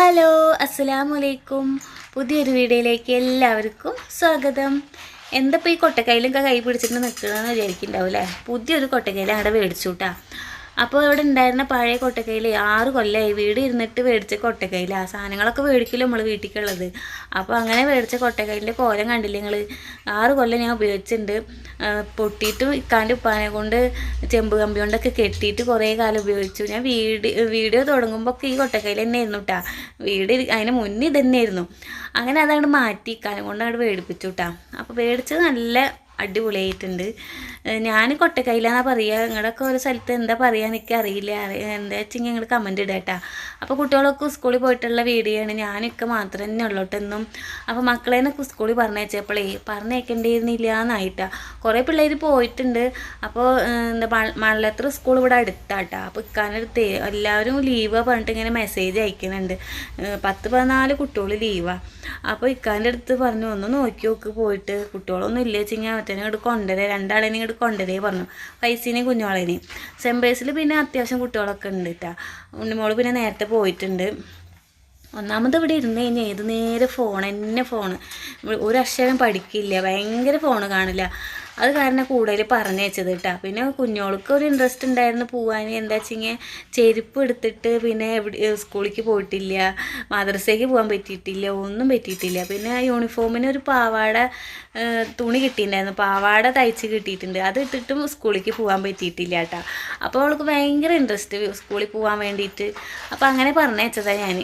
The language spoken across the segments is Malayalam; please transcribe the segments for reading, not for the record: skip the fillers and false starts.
ഹലോ അസ്സലാമു അലൈക്കും. പുതിയൊരു വീഡിയോയിലേക്ക് എല്ലാവർക്കും സ്വാഗതം. എന്തപ്പോൾ ഈ കൊട്ടക്കൈയിലൊക്കെ കൈ പിടിച്ചിട്ട് നിൽക്കണമെന്ന് വിചാരിക്കുന്നുണ്ടാവും അല്ലേ. പുതിയൊരു കൊട്ടക്കൈയിൽ അവിടെ മേടിച്ചു കേട്ടാ. അപ്പോൾ ഇവിടെ ഉണ്ടായിരുന്ന പഴയ കൊട്ടക്കൈയിൽ 6 കൊല്ലമായി വീട് ഇരുന്നിട്ട് മേടിച്ച കൊട്ടക്കൈയിൽ ആ സാധനങ്ങളൊക്കെ മേടിക്കില്ല നമ്മൾ വീട്ടിലേക്കുള്ളത്. അപ്പോൾ അങ്ങനെ മേടിച്ച കൊട്ടക്കൈലിൻ്റെ കോലം കണ്ടില്ല നിങ്ങൾ. 6 കൊല്ലം ഞാൻ ഉപയോഗിച്ചിട്ടുണ്ട്. പൊട്ടിയിട്ട് ഇക്കാൻ്റെ ഉപ്പാനെ കൊണ്ട് ചെമ്പ് കമ്പി കൊണ്ടൊക്കെ കെട്ടിയിട്ട് കുറേ കാലം ഉപയോഗിച്ചു. ഞാൻ വീഡിയോ തുടങ്ങുമ്പോൾ ഒക്കെ ഈ കൊട്ടക്കൈയിൽ തന്നെ ആയിരുന്നു കേട്ടാ. അതിന് മുന്നേ ഇതന്നെയായിരുന്നു. അങ്ങനെ അതങ്ങോട്ട് മാറ്റി ഇക്കാനെ കൊണ്ട് അങ്ങോട്ട് മേടിപ്പിച്ചു കേട്ടാ. അപ്പോൾ മേടിച്ചത് നല്ല അടിപൊളിയായിട്ടുണ്ട്. ഞാൻ കൊട്ടക്കൈയിലാന്നാ പറയുക. നിങ്ങളൊക്കെ ഓരോ സ്ഥലത്ത് എന്താ പറയുക എനിക്ക് അറിയില്ല. എന്താ വെച്ചെങ്കിൽ നിങ്ങൾ കമൻറ്റ് ഇടുക കേട്ടോ. അപ്പോൾ കുട്ടികളൊക്കെ സ്കൂളിൽ പോയിട്ടുള്ള വീഡിയോ ആണ്. ഞാനൊക്കെ മാത്രം തന്നെ ഉള്ളോട്ടെന്നും. അപ്പോൾ മക്കളേനൊക്കെ സ്കൂളിൽ പറഞ്ഞയച്ചപ്പോഴേ പറഞ്ഞയക്കേണ്ടിയിരുന്നില്ല എന്നായിട്ടാ. കുറേ പിള്ളേർ പോയിട്ടുണ്ട്. അപ്പോൾ എന്താ മള്ളത്ര സ്കൂൾ ഇവിടെ അടുത്താട്ടാ. അപ്പോൾ ഇക്കാനടുത്ത് എല്ലാവരും ലീവാ പറഞ്ഞിട്ട് ഇങ്ങനെ മെസ്സേജ് അയക്കുന്നുണ്ട്. 10-14 കുട്ടികൾ ലീവാണ്. അപ്പോൾ ഇക്കാൻ്റെ അടുത്ത് പറഞ്ഞു ഒന്ന് നോക്കി നോക്ക് പോയിട്ട് കുട്ടികളൊന്നും ഇല്ല വെച്ചെങ്കിൽ അവറ്റനെ ഇങ്ങോട്ട് കൊണ്ടുവരേ, 2 ആളേനെ ഇങ്ങോട്ട് കൊണ്ടുവരേ പറഞ്ഞു. പൈസേനെയും കുഞ്ഞോളേനെയും. സെമ്പേഴ്സിൽ പിന്നെ അത്യാവശ്യം കുട്ടികളൊക്കെ ഉണ്ട് കേട്ടോ. ഉണ്ണിമോള് പിന്നെ നേരത്തെ പോയിട്ടുണ്ട്. ഒന്നാമത് ഇവിടെ ഇരുന്ന് കഴിഞ്ഞാൽ ഏത് നേരെ ഫോണ് ഒരു അക്ഷരം പഠിക്കില്ല, ഭയങ്കര ഫോണ് കാണില്ല. അത് കാരണം കൂടുതൽ പറഞ്ഞയച്ചത് കേട്ടോ. പിന്നെ കുഞ്ഞോൾക്ക് ഒരു ഇൻട്രസ്റ്റ് ഉണ്ടായിരുന്നു പോകാൻ. എന്താ വെച്ചെങ്കിൽ ചെരുപ്പ് എടുത്തിട്ട് പിന്നെ സ്കൂളിലേക്ക് പോയിട്ടില്ല, മദ്രസയ്ക്ക് പോകാൻ പറ്റിയിട്ടില്ല, ഒന്നും പറ്റിയിട്ടില്ല. പിന്നെ യൂണിഫോമിന് ഒരു പാവാട തുണി കിട്ടിയിട്ടുണ്ടായിരുന്നു, പാവാട തയ്ച്ച് കിട്ടിയിട്ടുണ്ട്. അത് ഇട്ടിട്ടും സ്കൂളിലേക്ക് പോകാൻ പറ്റിയിട്ടില്ല കേട്ടോ. അപ്പോൾ അവൾക്ക് ഭയങ്കര ഇൻട്രസ്റ്റ് സ്കൂളിൽ പോകാൻ വേണ്ടിയിട്ട്. അപ്പോൾ അങ്ങനെ പറഞ്ഞയച്ചതാണ് ഞാൻ.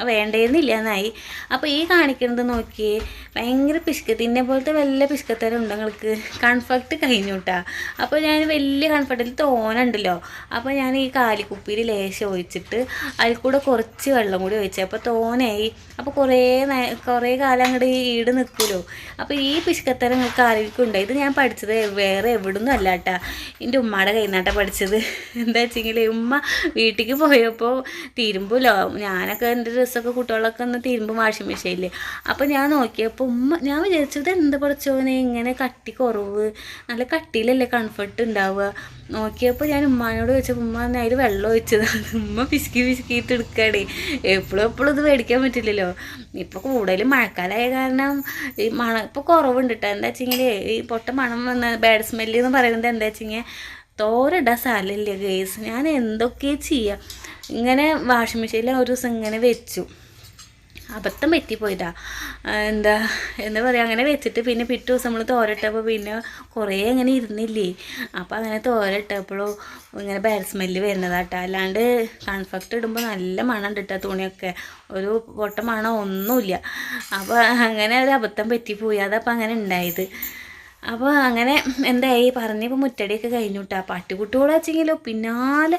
വേണ്ടേന്നില്ല എന്നായി. അപ്പോൾ ഈ കാണിക്കുന്നത് നോക്കിയേ, ഭയങ്കര പിശുക്കത്തിൻ്റെ പോലത്തെ വല്ല പിശുക്കത്തരം ഉണ്ട് നിങ്ങൾക്ക്. കൺഫർട്ട് കഴിഞ്ഞു കേട്ടോ. അപ്പോൾ ഞാൻ വലിയ കൺഫർട്ടിൽ തോനുണ്ടല്ലോ. അപ്പോൾ ഞാൻ ഈ കാലിക്കുപ്പിയിൽ ലേശം ഒഴിച്ചിട്ട് അതിൽ കൂടെ കുറച്ച് വെള്ളം കൂടി ഒഴിച്ചത്. അപ്പോൾ തോനായി. അപ്പോൾ കുറേ കാലം അങ്ങോട്ട് ഈട് നിൽക്കുമല്ലോ. അപ്പോൾ ഈ പിശുക്കത്തരം നിങ്ങൾക്ക് ആരെങ്കിലും ഉണ്ടായി. ഇത് ഞാൻ പഠിച്ചത് വേറെ എവിടുന്നും അല്ല കേട്ടോ. എൻ്റെ ഉമ്മയുടെ കയ്യിൽ നിന്നാട്ടാ പഠിച്ചത്. എന്താ വെച്ചെങ്കിൽ ഉമ്മ വീട്ടിലേക്ക് പോയപ്പോൾ തിരുമ്പുമല്ലോ. ഞാനൊക്കെ എൻ്റെ ഡ്രസ്സൊക്കെ കുട്ടികളൊക്കെ ഒന്ന് തിരുമ്പും വാഷിംഗ് മെഷീനിൽ. അപ്പോൾ ഞാൻ നോക്കിയപ്പോൾ ഞാൻ വിചാരിച്ചത് എന്ത് പഠിച്ചോനെ ഇങ്ങനെ കട്ടി കുറവ്, നല്ല കട്ടിയിലല്ലേ കംഫർട്ട് ഉണ്ടാവുക. നോക്കിയപ്പോൾ ഞാൻ ഉമ്മാനോട് ചോദിച്ചപ്പോൾ ഉമ്മ അതിൽ വെള്ളം ഒഴിച്ചതാണ്. ഉമ്മ പിശുക്കിയിട്ട് എടുക്കുകയാണ്. എപ്പോഴും ഇത് മേടിക്കാൻ പറ്റില്ലല്ലോ. ഇപ്പോൾ കൂടുതലും മഴക്കാലമായ കാരണം ഈ മണം ഇപ്പോൾ കുറവുണ്ട് കേട്ടോ. എന്താ വെച്ചെങ്കിൽ ഈ പൊട്ട മണം വന്ന ബാഡ് സ്മെല്ല് എന്ന് പറയുന്നത് എന്താ വെച്ചെങ്കിൽ തോരയിടാൻ സ്ഥലമില്ല ഗേസ്. ഞാൻ എന്തൊക്കെ ചെയ്യാം. ഇങ്ങനെ വാഷിംഗ് മെഷീനിൽ ഒരു ദിവസം ഇങ്ങനെ വെച്ചു, അബദ്ധം പറ്റിപ്പോയതാ. എന്താ പറയുക, അങ്ങനെ വെച്ചിട്ട് പിന്നെ പിറ്റേ ദിവസം നമ്മൾ തോരട്ടപ്പോൾ പിന്നെ കുറേ അങ്ങനെ ഇരുന്നില്ലേ. അപ്പോൾ അങ്ങനെ തോരട്ടപ്പോഴോ ഇങ്ങനെ ബാഡ് സ്മെല്ല് വരുന്നതാട്ടോ. അല്ലാണ്ട് കൺഫർട്ട് ഇടുമ്പോൾ നല്ല മണം ഉണ്ട് കേട്ടോ. തുണിയൊക്കെ ഒരു പൊട്ട മണം ഒന്നുമില്ല. അപ്പോൾ അങ്ങനെ ഒരു അബദ്ധം പറ്റിപ്പോയി. അതപ്പോൾ അങ്ങനെ ഉണ്ടായത്. അപ്പോൾ അങ്ങനെ എന്തായി പറഞ്ഞപ്പോൾ മുറ്റടിയൊക്കെ കഴിഞ്ഞു കേട്ടോ. പട്ടിക്കുട്ടികളെ വെച്ചെങ്കിലോ പിന്നാലെ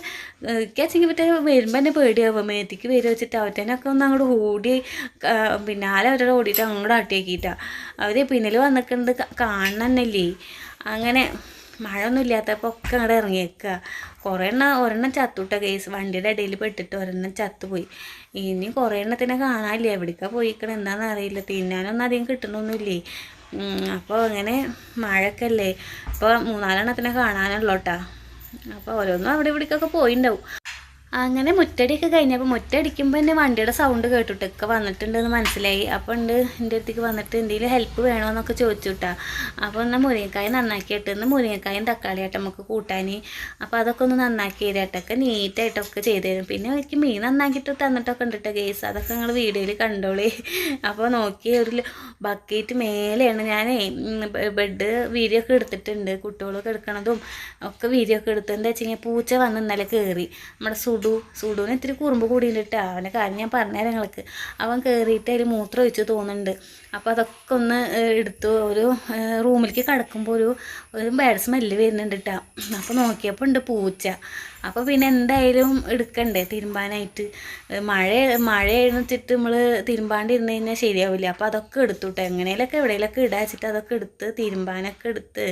വെച്ചെങ്കിൽ മറ്റേ വരുമ്പോൾ തന്നെ പേടിയാവുക. മേത്തിക്ക് വരിക വെച്ചിട്ട് അവറ്റനൊക്കെ ഒന്ന് അങ്ങോട്ട് ഓടി പിന്നാലെ അവരുടെ ഓടിയിട്ട് അങ്ങോട്ട് ആട്ടിയാക്കിയിട്ടാണ്. അവർ പിന്നിൽ വന്നിട്ടുണ്ട് കാണണന്നല്ലേ. അങ്ങനെ മഴയൊന്നും ഇല്ലാത്തപ്പോൾ ഒക്കെ അങ്ങോട്ട് ഇറങ്ങിയേക്കുക. ഒരെണ്ണം ചത്തുട്ട കേസ്, വണ്ടിയുടെ ഇടയിൽ പെട്ടിട്ട് ഒരെണ്ണം ചത്തുപോയി. ഇനി കുറേ എണ്ണത്തിനെ കാണാനില്ല. എവിടേക്കാണ് പോയിക്കണം എന്താണെന്ന് അറിയില്ല. തിന്നാനൊന്നും അധികം കിട്ടണമൊന്നുമില്ലേ. അപ്പോൾ അങ്ങനെ മഴയൊക്കെ അല്ലേ. അപ്പോൾ 3-4 എണ്ണത്തിനെ കാണാനുള്ളൂ കേട്ടോ. അപ്പോൾ ഓരോന്നും അവിടെ ഇവിടേക്കൊക്കെ പോയിണ്ടാവും. അങ്ങനെ മുറ്റടിയൊക്കെ കഴിഞ്ഞപ്പോൾ മുറ്റടിക്കുമ്പോൾ തന്നെ വണ്ടിയുടെ സൗണ്ട് കേട്ടിട്ടൊക്കെ വന്നിട്ടുണ്ടെന്ന് മനസ്സിലായി. അപ്പോൾ എൻ്റെ അടുത്തേക്ക് വന്നിട്ട് എന്തെങ്കിലും ഹെൽപ്പ് വേണമെന്നൊക്കെ ചോദിച്ചു കിട്ടാ. അപ്പോൾ എന്നാൽ മുരിങ്ങക്കായ നന്നാക്കിയിട്ട് ഇന്ന് മുരിങ്ങക്കായും തക്കാളിയായിട്ട് നമുക്ക് കൂട്ടാൻ. അപ്പോൾ അതൊക്കെ ഒന്ന് നന്നാക്കി തരാട്ടൊക്കെ നീറ്റായിട്ടൊക്കെ ചെയ്തു തരും. പിന്നെ എനിക്ക് മീൻ നന്നാക്കിയിട്ട് തന്നിട്ടൊക്കെ ഉണ്ട് കേട്ടോ ഗേസ്. അതൊക്കെ നിങ്ങൾ വീഡിയോയിൽ കണ്ടോളേ. അപ്പോൾ നോക്കി ഒരു ബക്കറ്റ് മേലെയാണ് ഞാൻ ബെഡ് വീഡിയോ ഒക്കെ എടുത്തിട്ടുണ്ട്. കുട്ടികളൊക്കെ എടുക്കണതും ഒക്കെ വീഡിയോ ഒക്കെ എടുത്ത്. എന്താ വെച്ച് കഴിഞ്ഞാൽ പൂച്ച വന്ന് ഇന്നലെ കയറി. നമ്മുടെ സുഡുവിന് ഇത്തിരി കുറുമ്പ് കൂടിയിട്ടാ. അവൻ്റെ കാര്യം ഞാൻ പറഞ്ഞുതരാം നിങ്ങൾക്ക്. അവൻ കയറിയിട്ട് അതിൽ മൂത്രം ഒഴിച്ച് തോന്നുന്നുണ്ട്. അപ്പോൾ അതൊക്കെ ഒന്ന് എടുത്തു. ഒരു റൂമിലേക്ക് കിടക്കുമ്പോൾ ഒരു ബാഡ് സ്മെല്ല് വരുന്നുണ്ട് കേട്ടോ. അപ്പോൾ നോക്കിയപ്പോൾ ഉണ്ട് പൂച്ച. അപ്പോൾ പിന്നെ എന്തായാലും എടുക്കണ്ടേ തിരുമ്പാനായിട്ട്. മഴയെന്ന് വെച്ചിട്ട് നമ്മൾ തിരുമ്പാണ്ടിരുന്ന് കഴിഞ്ഞാൽ ശരിയാവില്ല. അപ്പോൾ അതൊക്കെ എടുത്തു കേട്ടോ. എങ്ങനെയൊക്കെ എവിടെയെങ്കിലൊക്കെ ഇടാ വെച്ചിട്ട് അതൊക്കെ എടുത്ത് തിരുമ്പാനൊക്കെ എടുത്ത്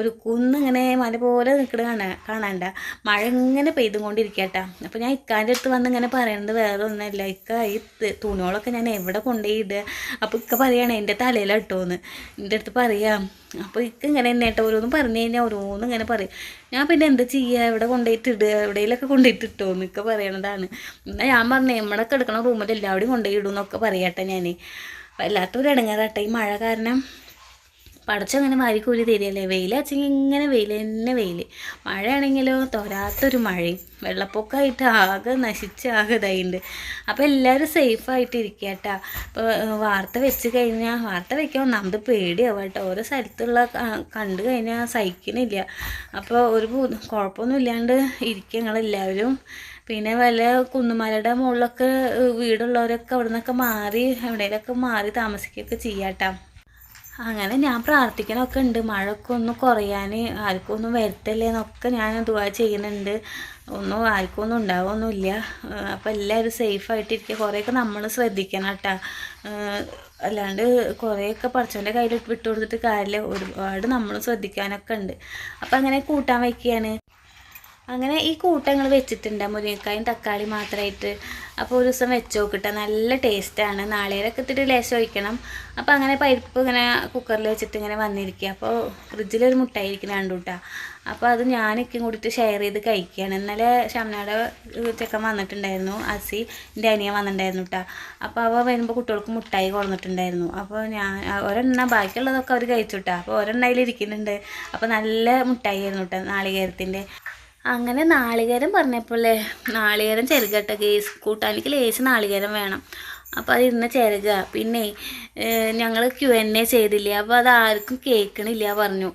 ഒരു കുന്നിങ്ങനെ മല പോലെ നിൽക്കണ കാണാണ്ട. മഴ ഇങ്ങനെ പെയ്തും കൊണ്ടിരിക്കട്ടാ. അപ്പോൾ ഞാൻ ഇക്കാൻ്റെ അടുത്ത് വന്ന് ഇങ്ങനെ പറയണത് വേറെ ഒന്നുമല്ല. ഈ തുണികളൊക്കെ ഞാൻ എവിടെ കൊണ്ടുപോയി ഇടുക. അപ്പോൾ ഇക്ക പറയുകയാണ് എൻ്റെ തലയിലിട്ടോന്ന് എൻ്റെ അടുത്ത് പറയാം. അപ്പോൾ ഇക്ക ഇങ്ങനെ തന്നെ കേട്ടോ ഓരോന്നും പറഞ്ഞു കഴിഞ്ഞാൽ ഓരോന്നും ഇങ്ങനെ പറയും. ഞാൻ പിന്നെ എന്താ ചെയ്യുക, എവിടെ കൊണ്ടുപോയിട്ട് ഇടുക, എവിടെയെങ്കിലൊക്കെ കൊണ്ടുപോയിട്ട് ഇട്ടോ എന്നൊക്കെ പറയണതാണ്. എന്നാൽ ഞാൻ പറഞ്ഞു നമ്മളൊക്കെ എടുക്കണ റൂമിൽ എല്ലാവരും കൊണ്ടുപോയി ഇടും എന്നൊക്കെ പറയട്ടെ ഞാൻ. വല്ലാത്തൊരു ഇടങ്ങേറാട്ടെ ഈ മഴ കാരണം. പടച്ചങ്ങനെ വാരിക്കൂരി തരികയല്ലേ. വെയിലാച്ചെങ്കിൽ ഇങ്ങനെ വെയിൽ തന്നെ വെയിൽ, മഴയാണെങ്കിലോ തൊരാത്തൊരു മഴയും, വെള്ളപ്പൊക്കമായിട്ട് ആകെ നശിച്ച് ആകെ ഇതായിട്ടുണ്ട്. അപ്പോൾ എല്ലാവരും സേഫായിട്ട് ഇരിക്കുക കേട്ടോ. ഇപ്പോൾ വാർത്ത വെച്ച് കഴിഞ്ഞാൽ വാർത്ത വയ്ക്കാൻ ഒന്നാമത് പേടിയാവും കേട്ടോ. ഓരോ സ്ഥലത്തുള്ള കണ്ടു കഴിഞ്ഞാൽ സഹിക്കണില്ല. അപ്പോൾ ഒരു കുഴപ്പമൊന്നും ഇല്ലാണ്ട് ഇരിക്കുക ഞങ്ങളെല്ലാവരും. പിന്നെ വല്ല കുന്നുമലയുടെ മുകളിലൊക്കെ വീടുള്ളവരൊക്കെ അവിടെ നിന്നൊക്കെ മാറി എവിടെയെങ്കിലുമൊക്കെ മാറി താമസിക്കുകയൊക്കെ ചെയ്യാട്ടോ. അങ്ങനെ ഞാൻ പ്രാർത്ഥിക്കണമൊക്കെ ഉണ്ട്, മഴയൊക്കെ ഒന്ന് കുറയാൻ, ആർക്കും ഒന്നും വരുത്തല്ലേ എന്നൊക്കെ ഞാൻ ദുആ ചെയ്യുന്നുണ്ട്. ആർക്കും ഒന്നും ഉണ്ടാവുമൊന്നുമില്ല. അപ്പോൾ എല്ലാവരും സേഫായിട്ടിരിക്കുക. കുറേയൊക്കെ നമ്മൾ ശ്രദ്ധിക്കണം കേട്ടോ. അല്ലാണ്ട് കുറേയൊക്കെ പടച്ചവൻ്റെ കയ്യിൽ വിട്ടു കൊടുത്തിട്ട് കാര്യമില്ല. ഒരുപാട് നമ്മൾ ശ്രദ്ധിക്കാനൊക്കെ ഉണ്ട്. അപ്പോൾ അങ്ങനെ കൂട്ടാൻ വയ്ക്കുകയാണ്. അങ്ങനെ ഈ കൂട്ടങ്ങൾ വെച്ചിട്ടുണ്ട്, മുരിങ്ങക്കായും തക്കാളി മാത്രമായിട്ട്. അപ്പോൾ ഒരു ദിവസം വെച്ച് നോക്കട്ടെ, നല്ല ടേസ്റ്റാണ്. നാളികേരമൊക്കെ ഇട്ടിട്ട് ലേശം ഒഴിക്കണം. അപ്പോൾ അങ്ങനെ പരിപ്പ് ഇങ്ങനെ കുക്കറിൽ വെച്ചിട്ട് ഇങ്ങനെ വന്നിരിക്കുക. അപ്പോൾ ഫ്രിഡ്ജിലൊരു മുട്ടായി ഇരിക്കുന്ന കണ്ടു കേട്ടോ. അപ്പോൾ അത് ഞാനൊക്കെയും കൂടിയിട്ട് ഷെയർ ചെയ്ത് കഴിക്കുകയാണ്. ഇന്നലെ ഷംനയുടെ ചെക്കൻ വന്നിട്ടുണ്ടായിരുന്നു, അസി എൻ്റെ അനിയൻ വന്നിട്ടുണ്ടായിരുന്നു കേട്ടോ. അപ്പോൾ അവ വരുമ്പോൾ കുട്ടികൾക്ക് മുട്ടായി കൊടുത്തിട്ടുണ്ടായിരുന്നു. അപ്പോൾ ഞാൻ ഒരെണ്ണം, ബാക്കിയുള്ളതൊക്കെ അവർ കഴിച്ചു കേട്ടോ. അപ്പോൾ ഒരെണ്ണം അതിലിരിക്കുന്നുണ്ട്. അപ്പോൾ നല്ല മുട്ടായി ആയിരുന്നു കേട്ടോ, നാളികേരത്തിൻ്റെ. അങ്ങനെ നാളികേരം പറഞ്ഞപ്പോഴേ നാളികേരം ചെറുകട്ടെ കേസ് കൂട്ടാനിക്ക് ലേശം നാളികേരം വേണം. അപ്പോൾ അത് ഇന്ന് ചെറുക. പിന്നെ ഞങ്ങൾ Q&A ചെയ്തില്ല, അപ്പോൾ അത് ആർക്കും കേൾക്കണില്ല പറഞ്ഞു.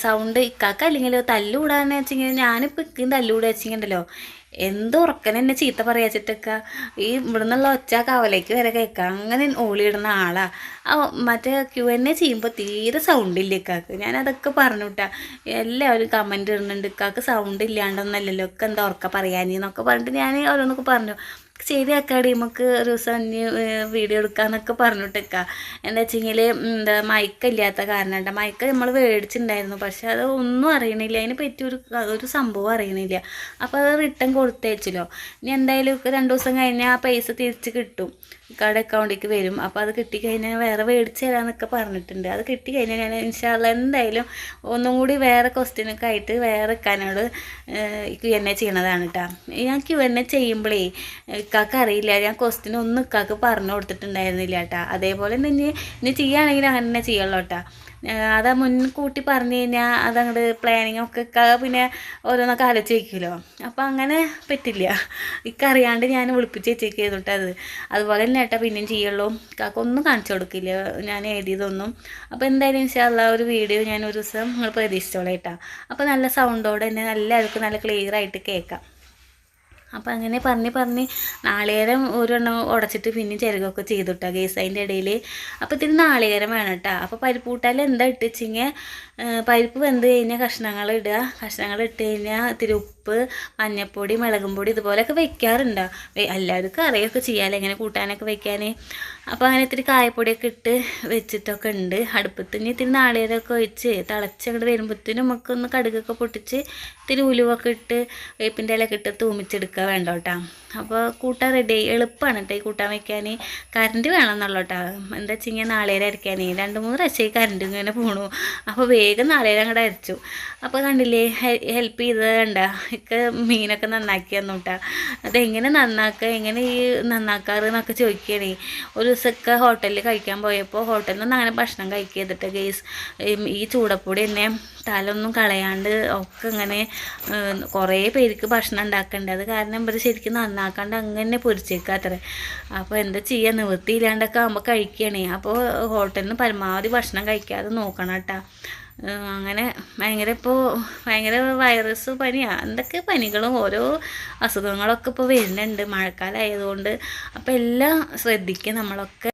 സൗണ്ട് ഇക്കാക്ക അല്ലെങ്കിൽ തല്ലുകൂടാന്ന് വെച്ചെങ്കിൽ ഞാനിപ്പോൾ ഇക്കും തല്ലുകൂടാ വെച്ചിട്ടുണ്ടല്ലോ, എന്തുറക്കനെ എന്നെ ചീത്ത പറയാച്ചിട്ടൊക്കെ ഈ ഇവിടെ നിന്നുള്ള ഒച്ച കവലേക്ക് വരെ കേൾക്കാം. അങ്ങനെ ഓളിയിടുന്ന ആളാ. മറ്റേ Q&A ചെയ്യുമ്പോൾ തീരെ സൗണ്ട് ഇല്ല ഇക്കാക്ക്. ഞാനതൊക്കെ പറഞ്ഞു വിട്ടാ. എല്ലാവരും കമൻറ്റ് ഇടുന്നുണ്ട്, ഇക്കാക്ക് സൗണ്ട് ഇല്ലാണ്ടൊന്നല്ലല്ലോ, ഒക്കെ എന്താ ഉറക്ക പറയാനെന്നൊക്കെ പറഞ്ഞിട്ട് ഞാൻ ഓരോന്നൊക്കെ പറഞ്ഞു. ശരി അക്കാടി, നമുക്ക് ഒരു ദിവസം വീഡിയോ എടുക്കാമെന്നൊക്കെ പറഞ്ഞിട്ടേക്കാ. എന്താ വെച്ചെങ്കിൽ മയക്കില്ലാത്ത കാരണം കേട്ടോ. മയക്ക നമ്മൾ മേടിച്ചിട്ടുണ്ടായിരുന്നു, പക്ഷെ അത് ഒന്നും അറിയണില്ല, അതിനെ പറ്റി ഒരു സംഭവം അറിയണില്ല. അപ്പോൾ അത് റിട്ടേൺ കൊടുത്തേച്ചല്ലോ. ഇനി എന്തായാലും 2 ദിവസം കഴിഞ്ഞാൽ ആ പൈസ തിരിച്ച് കിട്ടും, ഇക്കാടെ അക്കൗണ്ടിലേക്ക് വരും. അപ്പോൾ അത് കിട്ടിക്കഴിഞ്ഞാൽ വേറെ മേടിച്ച് തരാമെന്നൊക്കെ പറഞ്ഞിട്ടുണ്ട്. അത് കിട്ടിക്കഴിഞ്ഞാൽ ഞാൻ ഇൻഷാല്ലാ എന്തായാലും ഒന്നും കൂടി വേറെ ക്വസ്റ്റ്യനൊക്കെ ആയിട്ട് വേറെ ഇക്കാനോട് Q&A ചെയ്യണതാണ് കേട്ടോ. ഞാൻ Q&A ചെയ്യുമ്പോഴേ ഇക്കാക്ക് അറിയില്ല, ഞാൻ ക്വസ്റ്റ്യൻ ഒന്നും ഇക്കാക്ക് പറഞ്ഞു കൊടുത്തിട്ടുണ്ടായിരുന്നില്ല കേട്ടോ. അതേപോലെ തന്നെ ഇനി ചെയ്യുകയാണെങ്കിൽ അങ്ങനെ തന്നെ ചെയ്യുള്ളൂ കേട്ടോ. അത് മുൻകൂട്ടി പറഞ്ഞു കഴിഞ്ഞാൽ അതങ്ങോട്ട് പ്ലാനിങ് ഒക്കെ പിന്നെ ഓരോന്നൊക്കെ ആലോചിച്ച് വയ്ക്കുമല്ലോ. അപ്പോൾ അങ്ങനെ പറ്റില്ല, ഇക്കറിയാണ്ട് ഞാൻ വിളിപ്പിച്ച് വെച്ചേക്ക് ചെയ്തിട്ട് അതുപോലെ തന്നെ ഏട്ടാ പിന്നെയും ചെയ്യുള്ളൂ. ഇക്കാക്കൊന്നും കാണിച്ചു കൊടുക്കില്ല ഞാൻ എഴുതിയതൊന്നും. അപ്പോൾ എന്തായാലും ഇൻഷാല്ലാ ഒരു വീഡിയോ ഞാൻ ഒരു ദിവസം നിങ്ങൾ പ്രതീക്ഷിച്ചോളാം കേട്ടോ. അപ്പോൾ നല്ല സൗണ്ടോടെ തന്നെ എല്ലാവർക്കും നല്ല ക്ലിയർ ആയിട്ട് കേൾക്കാം. അപ്പോൾ അങ്ങനെ പറഞ്ഞ് നാളികേരം ഒരെണ്ണം ഉടച്ചിട്ട് പിന്നെ ചെറുകൊക്കെ ചെയ്തുട്ടാ കേസ് അതിൻ്റെ ഇടയിൽ. അപ്പോൾ ഇതിന് നാളികേരം വേണം കേട്ടോ. അപ്പോൾ പരിപ്പ് കൂട്ടാൽ എന്താ ഇട്ടിച്ചിങ്ങനെ പരിപ്പ് വെന്ത് കഴിഞ്ഞാൽ കഷ്ണങ്ങൾ ഇടുക. കഷ്ണങ്ങൾ ഇട്ട് കഴിഞ്ഞാൽ ഇത്തിരി ഉപ്പ്, മഞ്ഞൾപ്പൊടി, മുളകും പൊടി ഇതുപോലെയൊക്കെ വെക്കാറുണ്ടോ? എല്ലാവർക്കും അറിയൊക്കെ ചെയ്യാമല്ലോ എങ്ങനെ കൂട്ടാനൊക്കെ വെക്കാൻ. അപ്പോൾ അങ്ങനെ ഇത്തിരി കായപ്പൊടിയൊക്കെ ഇട്ട് വെച്ചിട്ടൊക്കെ ഉണ്ട് അടുപ്പത്ത്. ഇനി ഇത്തിരി നാളികേരമൊക്കെ ഒഴിച്ച് തിളച്ചങ്ങോട്ട് വരുമ്പോഴത്തേനും നമുക്കൊന്ന് കടുകൊക്കെ പൊട്ടിച്ച് ഇത്തിരി ഉലുവൊക്കെ ഇട്ട് വേപ്പിൻ്റെ ഇലയൊക്കെ ഇട്ട് തൂമിച്ചെടുക്കുക വേണ്ട കേട്ടോ. അപ്പോൾ കൂട്ടാൻ റെഡി, എളുപ്പമാണ് കേട്ടോ ഈ കൂട്ടാൻ വയ്ക്കാൻ. കറണ്ട് വേണമെന്നുള്ളൂ കേട്ടോ. എന്താ വെച്ച് കഴിഞ്ഞാൽ നാളികേരം അരയ്ക്കാൻ 2-3 പ്രാവശ്യമായി കറണ്ട് ഇങ്ങനെ പോണു. അപ്പോൾ വേഗം നാളികേരം അങ്ങോട്ട് അരച്ചു. അപ്പോൾ കണ്ടില്ലേ ഹെൽപ്പ് ചെയ്തത് കണ്ട ഒക്കെ മീനൊക്കെ നന്നാക്കി തന്നു കേട്ടോ. അതെങ്ങനെ നന്നാക്കുക, എങ്ങനെ ഈ നന്നാക്കാറ് എന്നൊക്കെ ചോദിക്കണേ. ഒരു ദിവസമൊക്കെ ഹോട്ടലിൽ കഴിക്കാൻ പോയപ്പോൾ ഹോട്ടലിൽ നിന്ന് അങ്ങനെ ഭക്ഷണം കഴിക്കുക ചെയ്തിട്ട് ഗേസ് ഈ ചൂടപ്പൊടി തന്നെ തലൊന്നും കളയാണ്ട് ഒക്കെ ഇങ്ങനെ കുറേ പേർക്ക് ഭക്ഷണം ഉണ്ടാക്കേണ്ടത്. അത് കാരണം ഇവർ ശരിക്കും നന്നാക്കാണ്ട് അങ്ങനെ പൊരിച്ചേക്കാത്രേ. അപ്പോൾ എന്താ ചെയ്യുക, നിവൃത്തിയില്ലാണ്ടൊക്കെ ആകുമ്പോൾ കഴിക്കണേ. അപ്പോൾ ഹോട്ടലിൽ നിന്ന് പരമാവധി ഭക്ഷണം കഴിക്കാതെ നോക്കണം കേട്ടോ. അങ്ങനെ ഭയങ്കര വൈറസ് പനിയാണ്, എന്തൊക്കെ പനികളും ഓരോ അസുഖങ്ങളൊക്കെ ഇപ്പോൾ വരുന്നുണ്ട് മഴക്കാലമായതുകൊണ്ട്. അപ്പോൾ എല്ലാം ശ്രദ്ധിക്കുക നമ്മളൊക്കെ.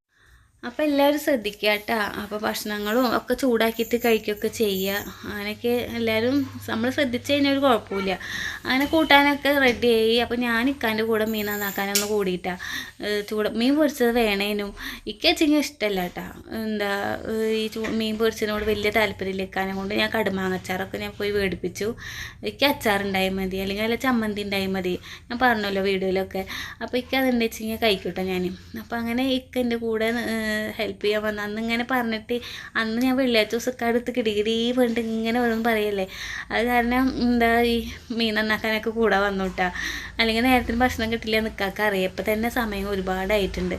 അപ്പോൾ എല്ലാവരും ശ്രദ്ധിക്കുക കേട്ടോ. അപ്പോൾ ഭക്ഷണങ്ങളും ഒക്കെ ചൂടാക്കിയിട്ട് കഴിക്കുകയൊക്കെ ചെയ്യുക. അങ്ങനെയൊക്കെ എല്ലാവരും നമ്മൾ ശ്രദ്ധിച്ചു കഴിഞ്ഞാൽ ഒരു കുഴപ്പമില്ല. അങ്ങനെ കൂട്ടാനൊക്കെ റെഡിയായി. അപ്പോൾ ഞാൻ ഇക്കാൻ്റെ കൂടെ മീൻ നന്നാക്കാനൊന്ന് കൂടിയിട്ടാണ്. മീൻ പൊരിച്ചത് വേണേനും ഇക്കെച്ചിങ്ങനെ ഇഷ്ടമല്ല കേട്ടോ. എന്താ ഈ മീൻ പൊരിച്ചതിനോട് വലിയ താല്പര്യമില്ല ഇക്കാനെ കൊണ്ട്. ഞാൻ കടുമാങ്ങച്ചാറൊക്കെ ഞാൻ പോയി മേടിപ്പിച്ചു. എനിക്ക് അച്ചാറുണ്ടായാൽ മതി, അല്ലെങ്കിൽ നല്ല ചമ്മന്തി ഉണ്ടായാൽ മതി, ഞാൻ പറഞ്ഞല്ലോ വീഡിയോയിലൊക്കെ. അപ്പോൾ ഇക്ക അതെന്താ വെച്ചിങ്ങനെ കഴിക്കൂട്ടോ ഞാൻ. അപ്പോൾ അങ്ങനെ ഇക്കൻ്റെ കൂടെ ഹെൽപ്പ് ചെയ്യാൻ വന്ന അന്ന് ഇങ്ങനെ പറഞ്ഞിട്ട് അന്ന് ഞാൻ വെള്ളിയാഴ്ച ദിവസമൊക്കെ അടുത്ത് കിടികിടി പറഞ്ഞിട്ട് ഇങ്ങനെ ഓരോന്ന് പറയല്ലേ. അത് കാരണം എന്താ ഈ മീൻ നന്നാക്കാനൊക്കെ കൂടെ വന്നു കേട്ടാ. അല്ലെങ്കിൽ നേരത്തിന് ഭക്ഷണം കിട്ടില്ല നിൽക്കാക്ക അറിയാം. ഇപ്പം തന്നെ സമയം ഒരുപാടായിട്ടുണ്ട്.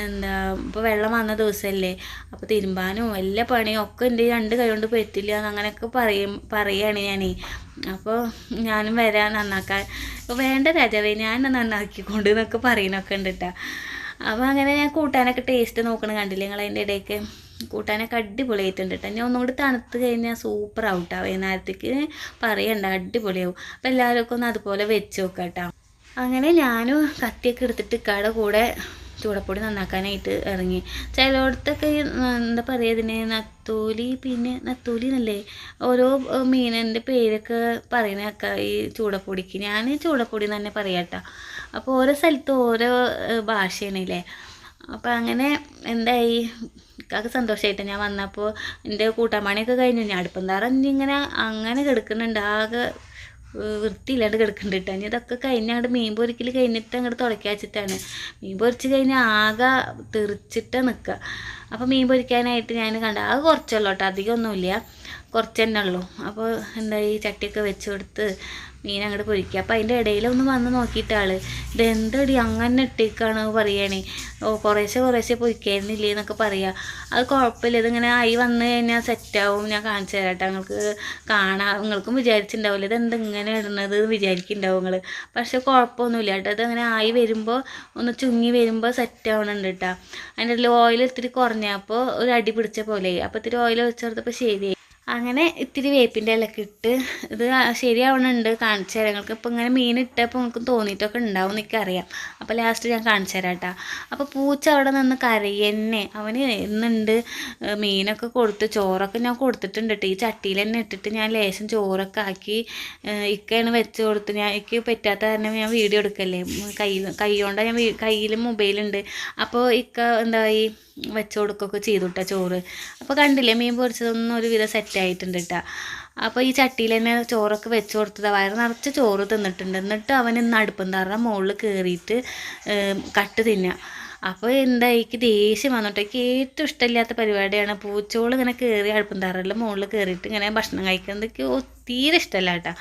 എന്താ ഇപ്പോൾ വെള്ളം വന്ന ദിവസമല്ലേ, അപ്പോൾ തിരുമ്പാനും എല്ലാ പണിയും ഒക്കെ എൻ്റെ 2 കൈ കൊണ്ട് പറ്റില്ല അങ്ങനെയൊക്കെ പറയുകയാണ് ഞാനേ. അപ്പോൾ ഞാനും വരാൻ നന്നാക്കാൻ. വേണ്ട രാജാവേ ഞാൻ നന്നാക്കിക്കൊണ്ട് എന്നൊക്കെ പറയുന്നൊക്കെ ഉണ്ട് കേട്ടോ. അപ്പോൾ അങ്ങനെ ഞാൻ കൂട്ടാനൊക്കെ ടേസ്റ്റ് നോക്കണം കണ്ടില്ലേ നിങ്ങൾ. അതിൻ്റെ ഇടയ്ക്ക് കൂട്ടാനൊക്കെ അടിപൊളിയായിട്ടുണ്ട് കേട്ടോ. ഞാൻ ഒന്നുകൂടി തണുത്ത് കഴിഞ്ഞാൽ സൂപ്പർ ഔട്ടാ. വൈകുന്നേരത്തേക്ക് പറയണ്ട, അടിപൊളിയാവും. അപ്പോൾ എല്ലാവർക്കും ഒന്ന് അതുപോലെ വെച്ച് നോക്കാം കേട്ടോ. അങ്ങനെ ഞാനും കത്തിയൊക്കെ എടുത്തിട്ട് ഇക്കാടെ കൂടെ ചൂടപ്പൊടി നന്നാക്കാനായിട്ട് ഇറങ്ങി. ചിലയിടത്തൊക്കെ എന്താ പറയുക ഇതിന് നത്തോലി, പിന്നെ നത്തോലി എന്നല്ലേ ഓരോ മീനിൻ്റെ പേരൊക്കെ പറയുന്നതൊക്കെ ഈ ചൂടപ്പൊടിക്ക്. ഞാൻ ചൂടപ്പൊടി എന്ന് തന്നെ പറയാം കേട്ടോ. അപ്പോൾ ഓരോ സ്ഥലത്തും ഓരോ ഭാഷയാണല്ലേ. അപ്പോൾ അങ്ങനെ എന്തായി ഇക്കാക്ക് സന്തോഷമായിട്ട് ഞാൻ വന്നപ്പോൾ എൻ്റെ കൂട്ടാമ്പണിയൊക്കെ കഴിഞ്ഞു. ഞാൻ അടുപ്പം തറഞ്ഞിങ്ങനെ അങ്ങനെ കിടക്കുന്നുണ്ട്, ആകെ വൃത്തിയില്ലാണ്ട് കിടക്കുന്നുണ്ട് കേട്ടോ. ഇനി ഇതൊക്കെ കഴിഞ്ഞാണ്ട് മീൻ പൊരിക്കൽ കഴിഞ്ഞിട്ട് അങ്ങോട്ട് തുടക്കി വെച്ചിട്ടാണ്. മീൻ പൊരിച്ച് കഴിഞ്ഞാൽ ആകെ തെറിച്ചിട്ടാണ് നിൽക്കുക. അപ്പോൾ മീൻ പൊരിക്കാനായിട്ട് ഞാൻ കണ്ട അത് കുറച്ചുള്ളൂ കേട്ടോ, അധികമൊന്നുമില്ല, കുറച്ച് തന്നെ ഉള്ളൂ. അപ്പോൾ എന്താ ഈ ചട്ടിയൊക്കെ വെച്ച് കൊടുത്ത് മീൻ അങ്ങോട്ട് പൊരിക്കുക. അപ്പോൾ അതിൻ്റെ ഇടയിലൊന്ന് വന്ന് നോക്കിയിട്ട് ആൾ ഇതെന്തടി അങ്ങനെ ഇട്ടേക്കാണ് പറയുകയാണേ. കുറേശ്ശെ പൊരിക്കായിരുന്നില്ലേ എന്നൊക്കെ പറയുക. അത് കുഴപ്പമില്ല, ഇതിങ്ങനെ ആയി വന്ന് കഴിഞ്ഞാൽ സെറ്റാവും, ഞാൻ കാണിച്ചു തരാം കേട്ടോ. നിങ്ങൾക്ക് കാണാം, നിങ്ങൾക്കും വിചാരിച്ചിട്ടുണ്ടാവില്ല ഇതെന്ത് ഇങ്ങനെ ഇടുന്നത് വിചാരിക്കുന്നുണ്ടാവും നിങ്ങൾ. പക്ഷെ കുഴപ്പമൊന്നുമില്ല കേട്ടോ. അതങ്ങനെ ആയി വരുമ്പോൾ ഒന്ന് ചുങ്ങി വരുമ്പോൾ സെറ്റാവണുണ്ട് കേട്ടോ. അതിൻ്റെ ഇടയിൽ ഓയിൽ ഇത്തിരി കുറഞ്ഞപ്പോൾ ഒരു അടി പിടിച്ച പോലെ, അപ്പോൾ ഇത്തിരി ഓയിൽ വെച്ചെടുത്തപ്പോൾ ശരിയായി. അങ്ങനെ ഇത്തിരി വേപ്പിൻ്റെ ഇലയൊക്കെ ഇട്ട് ഇത് ശരിയാവണുണ്ട്, കാണിച്ചു തരാം നിങ്ങൾക്ക്. ഇപ്പോൾ ഇങ്ങനെ മീൻ ഇട്ടപ്പോൾ നിങ്ങൾക്ക് തോന്നിയിട്ടൊക്കെ ഉണ്ടാവും എനിക്കറിയാം. അപ്പോൾ ലാസ്റ്റ് ഞാൻ കാണിച്ചു തരാം കേട്ടോ. അപ്പോൾ പൂച്ച അവിടെ നിന്ന് കരയെന്നെ. അവന് എന്നുണ്ട് മീനൊക്കെ കൊടുത്ത് ചോറൊക്കെ ഞാൻ കൊടുത്തിട്ടുണ്ട് കേട്ടോ. ഈ ചട്ടിയിൽ തന്നെ ഇട്ടിട്ട് ഞാൻ ലേശം ചോറൊക്കെ ആക്കി ഇക്കയാണ് വെച്ച് കൊടുത്ത്. ഞാൻ എനിക്ക് പറ്റാത്ത കാരണം ഞാൻ വീഡിയോ എടുക്കല്ലേ, കൈ കൊണ്ടാണ് ഞാൻ കയ്യിൽ മൊബൈലുണ്ട്. അപ്പോൾ ഇക്ക എന്തായി വെച്ച് കൊടുക്കുകയൊക്കെ ചെയ്തു കേട്ടോ ചോറ്. അപ്പോൾ കണ്ടില്ലേ മീൻ പൊരിച്ചതൊന്നും ഒരുവിധം സെറ്റായിട്ടുണ്ട് കേട്ടോ. അപ്പോൾ ഈ ചട്ടിയിൽ തന്നെ ചോറൊക്കെ വെച്ച് കൊടുത്തത് വയറ് നിറച്ച് ചോറ് തിന്നിട്ടുണ്ട്. എന്നിട്ട് അവൻ ഇന്ന് അടുപ്പം തറ മുകളിൽ കയറിയിട്ട് കട്ട് തിന്നുക. അപ്പോൾ എന്താ എനിക്ക് ദേഷ്യം വന്നിട്ട്, എനിക്ക് ഏറ്റവും ഇഷ്ടമില്ലാത്ത പരിപാടിയാണ് പൂച്ചോൾ ഇങ്ങനെ കയറി അടുപ്പം തറയിൽ മുകളിൽ കയറിയിട്ട് ഇങ്ങനെ ഭക്ഷണം കഴിക്കുന്നത്. എനിക്ക് തീരെ ഇഷ്ടമല്ല കേട്ടോ.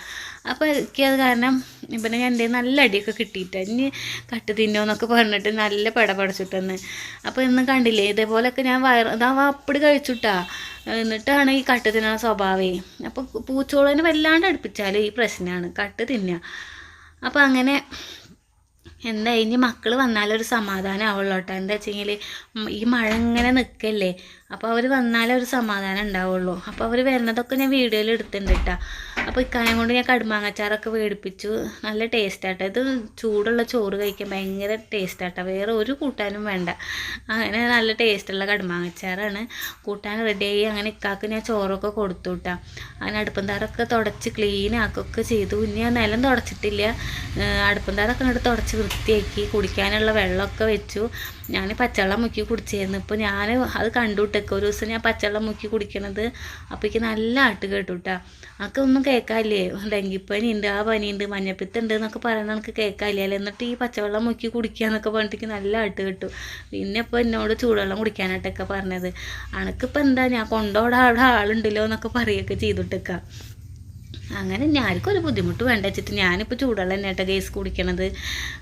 അപ്പോൾ എനിക്കത് കാരണം ഇപ്പം ഞാൻ എൻ്റെ നല്ല അടിയൊക്കെ കിട്ടിയിട്ട് ഇനി കട്ട് തിന്നോന്നൊക്കെ പറഞ്ഞിട്ട് നല്ല പടപടച്ചിട്ടെന്ന്. അപ്പോൾ ഇന്ന് കണ്ടില്ലേ ഇതേപോലെയൊക്കെ ഞാൻ ഇതാവാ അപ്പടി കഴിച്ചുട്ടാ. എന്നിട്ടാണ് ഈ കട്ട് തിന്നണ സ്വഭാവേ. അപ്പോൾ പൂച്ചോളനെ വല്ലാണ്ട് അടുപ്പിച്ചാൽ ഈ പ്രശ്നമാണ് കട്ട് തിന്നുക. അപ്പോൾ അങ്ങനെ എന്താ ഇനി മക്കൾ വന്നാലൊരു സമാധാനം ആവുള്ളൂ കേട്ടോ. എന്താ വെച്ചെങ്കിൽ ഈ മഴ ഇങ്ങനെ നിൽക്കല്ലേ, അപ്പോൾ അവർ വന്നാലേ ഒരു സമാധാനം ഉണ്ടാവുള്ളൂ. അപ്പോൾ അവർ വരുന്നതൊക്കെ ഞാൻ വീഡിയോയിൽ എടുത്തിട്ടുണ്ട് കേട്ടോ. അപ്പോൾ ഇക്കാനെ കൊണ്ട് ഞാൻ കടുമാങ്ങച്ചാറൊക്കെ മേടിപ്പിച്ചു. നല്ല ടേസ്റ്റാട്ടോ. ഇത് ചൂടുള്ള ചോറ് കഴിക്കാൻ ഭയങ്കര ടേസ്റ്റാട്ടോ. വേറെ ഒരു കൂട്ടാനും വേണ്ട, അങ്ങനെ നല്ല ടേസ്റ്റുള്ള കടുമാങ്ങച്ചാറാണ്. കൂട്ടാൻ റെഡിയായി. അങ്ങനെ ഇക്കാക്ക് ഞാൻ ചോറൊക്കെ കൊടുത്തു കേട്ടോ. അങ്ങനെ അടുപ്പം താറൊക്കെ തുടച്ച് ക്ലീൻ ആക്കുകയൊക്കെ ചെയ്തു. ഇനി ഞാൻ നിലം തുടച്ചിട്ടില്ല, അടുപ്പം താറൊക്കെ അങ്ങോട്ട് തുടച്ച് വൃത്തിയാക്കി കുടിക്കാനുള്ള വെള്ളമൊക്കെ വെച്ചു. ഞാൻ പച്ചവെള്ളം മുക്കി കുടിച്ചായിരുന്നു. ഇപ്പോൾ ഞാൻ അത് കണ്ടുവിട്ടേക്ക് ഒരു ദിവസം ഞാൻ പച്ചവെള്ളം മുക്കി കുടിക്കണത്. അപ്പോൾ എനിക്ക് നല്ല ആട്ട് കേട്ടു കേട്ടോ. അതൊക്കെ ഒന്നും കേൾക്കാല്ലേ, ഡെങ്കിപ്പനി ഉണ്ട്, ആ പനിയുണ്ട്, മഞ്ഞപ്പിത്തുണ്ട് എന്നൊക്കെ പറയുന്നത് എനിക്ക് കേൾക്കാല്ലേ. എന്നിട്ട് ഈ പച്ചവെള്ളം മുക്കി കുടിക്കുക എന്നൊക്കെ പറഞ്ഞിട്ട് നല്ല ആട്ട് കേട്ടു. പിന്നെ ഇപ്പോൾ എന്നോട് ചൂടുവെള്ളം കുടിക്കാനായിട്ടൊക്കെ പറഞ്ഞത്. അനക്കിപ്പോൾ എന്താ ഞാൻ കൊണ്ടോടെ അവിടെ ആളുണ്ടല്ലോ എന്നൊക്കെ പറയുകയൊക്കെ ചെയ്തിട്ടേക്കാം. അങ്ങനെ ഞാനിക്കൊരു ബുദ്ധിമുട്ട് വേണ്ട വെച്ചിട്ട് ഞാനിപ്പോൾ ചൂടുവെള്ളം തന്നെ കേട്ടോ ഗേസ് കുടിക്കണത്.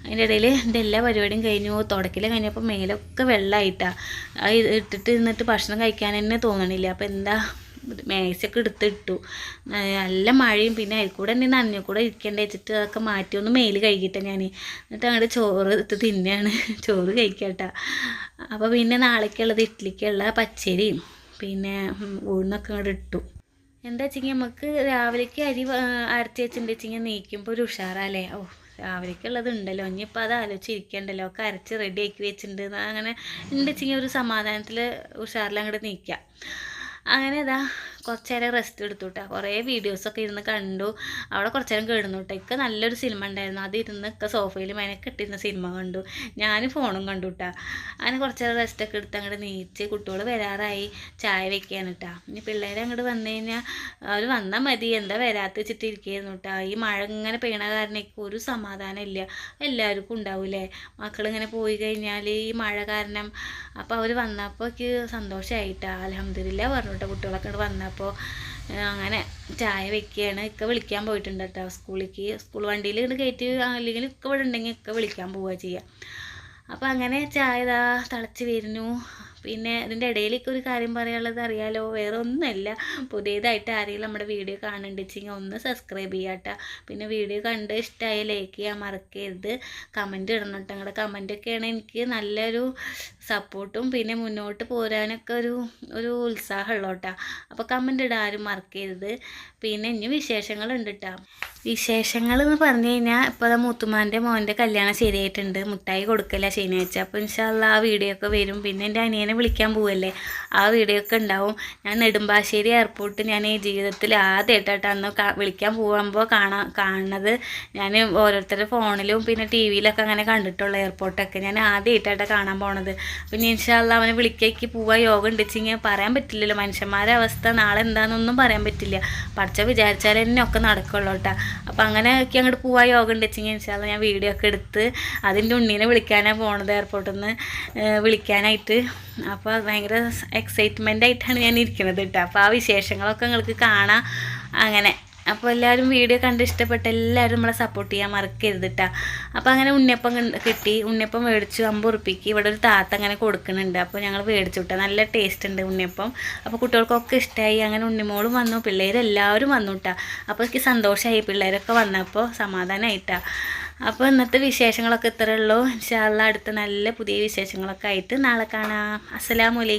അതിൻ്റെ ഇടയിൽ എൻ്റെ എല്ലാ പരിപാടിയും കഴിഞ്ഞു. തുടക്കൽ കഴിഞ്ഞപ്പോൾ മേലൊക്കെ വെള്ളമായിട്ടാണ് ഇട്ടിട്ട് നിന്നിട്ട് ഭക്ഷണം കഴിക്കാൻ തന്നെ തോന്നണില്ല. അപ്പോൾ എന്താ മേശയൊക്കെ എടുത്തിട്ടു. നല്ല മഴയും പിന്നെ അതിൽ കൂടെ തന്നെ നനഞ്ഞു കൂടെ ഇരിക്കേണ്ട വെച്ചിട്ട് അതൊക്കെ മാറ്റി ഒന്ന് മേല് കഴുകിയിട്ടാണ് ഞാൻ. എന്നിട്ട് അങ്ങോട്ട് ചോറ് എടുത്ത് തിന്നെയാണ്, ചോറ് കഴിക്കട്ടോ. അപ്പോൾ പിന്നെ നാളേക്കുള്ളത് ഇഡ്ഡലിക്കുള്ള പച്ചരിയും പിന്നെ ഉഴുന്നൊക്കെ അങ്ങോട്ട് ഇട്ടു. എന്താ വെച്ചെങ്കിൽ നമുക്ക് രാവിലേക്ക് അരി അരച്ച് വെച്ചിട്ടുണ്ട് വെച്ചെങ്കിൽ നീക്കുമ്പോൾ ഒരു ഉഷാറല്ലേ. രാവിലേക്കുള്ളത് ഉണ്ടല്ലോ, ഇനിയിപ്പോൾ അത് ആലോചിച്ചിരിക്കണ്ടല്ലോ, ഒക്കെ അരച്ച് റെഡിയാക്കി വെച്ചിട്ടുണ്ട്. അങ്ങനെ ഉണ്ട് വെച്ചെങ്കിൽ ഒരു സമാധാനത്തിൽ ഉഷാറിൽ അങ്ങോട്ട് നീക്കുക. അങ്ങനെ ഇതാ കുറച്ച് നേരം റെസ്റ്റ് എടുത്തു കേട്ടോ. കുറേ വീഡിയോസൊക്കെ ഇരുന്ന് കണ്ടു. അവിടെ കുറച്ച് നേരം കിടന്നു കേട്ടോ. ഇക്ക നല്ലൊരു സിനിമ ഉണ്ടായിരുന്നു, അത് ഇരുന്ന് ഇക്ക സോഫയിൽ മെനക്കെട്ടിരുന്ന സിനിമ കണ്ടു. ഞാൻ ഫോണും കണ്ടു കേട്ടോ. അങ്ങനെ കുറച്ച് നേരം റെസ്റ്റൊക്കെ എടുത്ത് അങ്ങോട്ട് നീച്ച് കുട്ടികൾ വരാറായി, ചായ വെക്കാൻ കേട്ടോ. ഇനി പിള്ളേരെ അങ്ങോട്ട് വന്നു കഴിഞ്ഞാൽ അവർ വന്നാൽ മതി, എന്താ വരാത്ത വെച്ചിട്ടിരിക്കുകയായിരുന്നു കേട്ടോ. ഈ മഴ ഇങ്ങനെ പെയ്യണ കാരണം ഒരു സമാധാനം ഇല്ല, എല്ലാവർക്കും ഉണ്ടാവില്ലേ മക്കളിങ്ങനെ പോയി കഴിഞ്ഞാൽ ഈ മഴ കാരണം. അപ്പോൾ അവർ വന്നപ്പോൾ എനിക്ക് സന്തോഷമായിട്ടാ, അൽഹംദുലില്ലാ പറഞ്ഞു കേട്ടോ. കുട്ടികളൊക്കെ വന്നപ്പോൾ അങ്ങനെ ചായ വെക്കുകയാണ്. ഇക്ക വിളിക്കാൻ പോയിട്ടുണ്ട് കേട്ടോ സ്കൂളിലേക്ക്. സ്കൂൾ വണ്ടിയിൽ ഇങ്ങോട്ട് കയറ്റി, അല്ലെങ്കിൽ ഇക്ക ഇവിടെ ഉണ്ടെങ്കിൽ ഇക്ക വിളിക്കാൻ പോവുക ചെയ്യുക. അപ്പോൾ അങ്ങനെ ചായ ഇതാ തിളച്ച് വരുന്നു. പിന്നെ ഇതിൻ്റെ ഇടയിലേക്ക് ഒരു കാര്യം പറയാനുള്ളത് അറിയാലോ, വേറെ ഒന്നുമല്ല, പുതിയതായിട്ട് ആരെങ്കിലും നമ്മുടെ വീഡിയോ കാണുന്നുണ്ടെങ്കിൽ ഒന്ന് സബ്സ്ക്രൈബ് ചെയ്യാട്ടോ. പിന്നെ വീഡിയോ കണ്ട് ഇഷ്ടമായി ലൈക്ക് ചെയ്യാൻ മറക്കരുത്, കമൻറ്റ് ഇടണം കേട്ടോ. നിങ്ങളുടെ കമൻറ്റൊക്കെയാണ് എനിക്ക് നല്ലൊരു സപ്പോർട്ടും പിന്നെ മുന്നോട്ട് പോരാനൊക്കെ ഒരു ഉത്സാഹമുള്ള കേട്ടോ. അപ്പോൾ കമൻറ്റ് ഇടാൻ ആരും മറക്കരുത്. പിന്നെ ഇനി വിശേഷങ്ങളുണ്ട് കേട്ടോ. വിശേഷങ്ങൾ എന്ന് പറഞ്ഞു കഴിഞ്ഞാൽ ഇപ്പോൾ മൂത്തുമാൻ്റെ മോൻ്റെ കല്യാണം ശരിയായിട്ടുണ്ട്. മുട്ടായി കൊടുക്കല ശനിയാഴ്ച. അപ്പോൾ ഇൻഷാ അല്ലാഹ് ആ വീഡിയോ ഒക്കെ വരും. പിന്നെ എൻ്റെ അനിയനെ വിളിക്കാൻ പോവല്ലേ, ആ വീഡിയോ ഒക്കെ ഉണ്ടാവും. ഞാൻ നെടുമ്പാശ്ശേരി എയർപോർട്ട് ഞാൻ ഈ ജീവിതത്തിൽ ആദ്യമായിട്ടാണ് അന്ന് വിളിക്കാൻ പോകുമ്പോൾ കാണുന്നത്. ഞാൻ ഓരോരുത്തരുടെ ഫോണിലും പിന്നെ ടി വിയിലൊക്കെ അങ്ങനെ കണ്ടിട്ടുള്ള എയർപോർട്ടൊക്കെ ഞാൻ ആദ്യമായിട്ടാണ് കാണാൻ പോണത്. പിന്നെ ഇൻഷാ അല്ലാഹ് അവനെ വിളിക്കേക്ക് പോവാൻ യോഗം ഉണ്ടെച്ചെങ്കിൽ പറയാൻ പറ്റില്ലല്ലോ, മനുഷ്യന്മാരുടെ അവസ്ഥ നാളെ എന്താണെന്നൊന്നും പറയാൻ പറ്റില്ല. പഠിച്ച വിചാരിച്ചാൽ തന്നെ ഒക്കെ നടക്കുള്ളൂ കേട്ടോ. അപ്പോൾ അങ്ങനെയൊക്കെ അങ്ങോട്ട് പോവാൻ യോഗം ഉണ്ടെച്ചെങ്കിൽ ഇൻഷാ അല്ലാഹ് ഞാൻ വീഡിയോ ഒക്കെ എടുത്ത് അതിൻ്റെ ഉണ്ണീനെ വിളിക്കാനാണ് പോണത്, എയർപോർട്ടിൽ നിന്ന് വിളിക്കാനായിട്ട്. അപ്പോൾ ഭയങ്കര എക്സൈറ്റ്മെൻ്റ് ആയിട്ടാണ് ഞാൻ ഇരിക്കുന്നത് കേട്ടോ. അപ്പോൾ ആ വിശേഷങ്ങളൊക്കെ നിങ്ങൾക്ക് കാണാം അങ്ങനെ. അപ്പോൾ എല്ലാവരും വീഡിയോ കണ്ട് ഇഷ്ടപ്പെട്ട എല്ലാവരും നമ്മളെ സപ്പോർട്ട് ചെയ്യാൻ മറക്കരുത് കേട്ടോ. അപ്പോൾ അങ്ങനെ ഉണ്ണിയപ്പം കിട്ടി. ഉണ്ണിയപ്പം മേടിച്ചു 50 ഉറുപ്പിക്ക്. ഇവിടെ ഒരു താത്ത അങ്ങനെ കൊടുക്കുന്നുണ്ട്, അപ്പോൾ ഞങ്ങൾ മേടിച്ചു കേട്ടോ. നല്ല ടേസ്റ്റ് ഉണ്ട് ഉണ്ണിയപ്പം. അപ്പോൾ കുട്ടികൾക്കൊക്കെ ഇഷ്ടമായി. അങ്ങനെ ഉണ്ണിമോളും വന്നു, പിള്ളേരെല്ലാവരും വന്നു കേട്ടോ. അപ്പോൾ എനിക്ക് സന്തോഷമായി, പിള്ളേരൊക്കെ വന്നപ്പോൾ സമാധാനമായിട്ടാണ്. അപ്പോൾ ഇന്നത്തെ വിശേഷങ്ങളൊക്കെ ഇത്രയേ ഉള്ളൂ. ഇൻഷാ അല്ലാഹ് അടുത്ത നല്ല പുതിയ വിശേഷങ്ങളൊക്കെ ആയിട്ട് നാളെ കാണാം. അസ്സലാമു അലൈക്കും.